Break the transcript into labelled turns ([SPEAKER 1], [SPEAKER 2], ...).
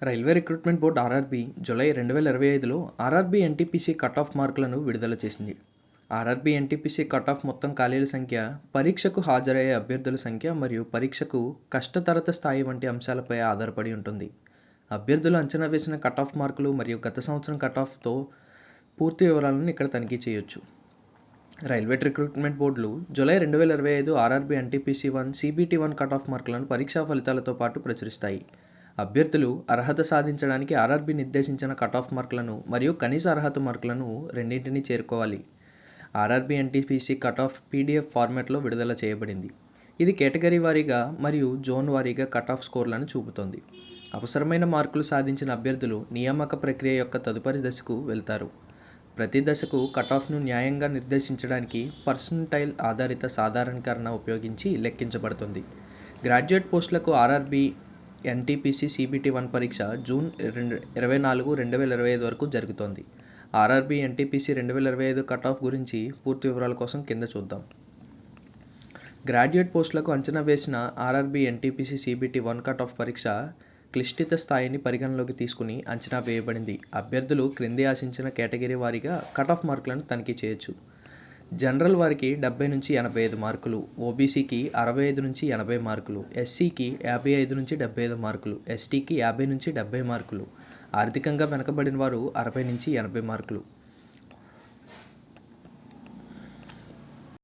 [SPEAKER 1] Railway recruitment board RRB July 2025లో RRB NTPC cut off మార్కులను విడుదల చేసింది. ఆర్ఆర్బీ ఎన్టీపీసీ కట్ ఆఫ్ మొత్తం ఖాళీల సంఖ్య, పరీక్షకు హాజరయ్యే అభ్యర్థుల సంఖ్య మరియు పరీక్షకు కష్టతరత స్థాయి వంటి అంశాలపై ఆధారపడి ఉంటుంది. అభ్యర్థులు అంచనా వేసిన కట్ ఆఫ్ మార్కులు మరియు గత సంవత్సరం కట్ ఆఫ్తో పూర్తి వివరాలను ఇక్కడ తనిఖీ చేయొచ్చు. రైల్వే రిక్రూట్మెంట్ బోర్డులు July 2025 RRB NTPC 1 CBT 1 cut off మార్కులను పరీక్షా ఫలితాలతో పాటు ప్రచురిస్తాయి. అభ్యర్థులు అర్హత సాధించడానికి ఆర్ఆర్బీ నిర్దేశించిన కట్ ఆఫ్ మార్కులను మరియు కనీస అర్హత మార్కులను రెండింటినీ చేరుకోవాలి. RRB NTPC cut of PDF ఫార్మాట్లో విడుదల చేయబడింది. ఇది కేటగిరీ వారీగా మరియు జోన్ వారీగా కట్ ఆఫ్ స్కోర్లను చూపుతోంది. అవసరమైన మార్కులు సాధించిన అభ్యర్థులు నియామక ప్రక్రియ యొక్క తదుపరి దశకు వెళ్తారు. ప్రతి దశకు కట్ ఆఫ్ను న్యాయంగా నిర్దేశించడానికి పర్సంటైల్ ఆధారిత సాధారణీకరణ ఉపయోగించి లెక్కించబడుతుంది. గ్రాడ్యుయేట్ పోస్టులకు ఆర్ఆర్బీ ఎన్టీపీసీ CBT 1 పరీక్ష జూన్ 24, 2025 వరకు జరుగుతోంది. ఆర్ఆర్బీ ఎన్టీపీసీ 2025 కట్ ఆఫ్ గురించి పూర్తి వివరాల కోసం కింద చూద్దాం. గ్రాడ్యుయేట్ పోస్టులకు అంచనా వేసిన RRB NTPC CBT 1 cut off పరీక్ష క్లిష్టత స్థాయిని పరిగణలోకి తీసుకుని అంచనా వేయబడింది. అభ్యర్థులు క్రింది ఆశించిన కేటగిరీ వారీగా కట్ ఆఫ్ మార్కులను తనిఖీ చేయొచ్చు. జనరల్ వారికి 70 నుంచి 85 మార్కులు, ఓబీసీకి 65 నుంచి 80 మార్కులు, ఎస్సీకి 55 నుంచి 75 మార్కులు, ఎస్టీకి 50 నుంచి 70 మార్కులు, ఆర్థికంగా వెనుకబడిన వారు 60 నుంచి 80 మార్కులు.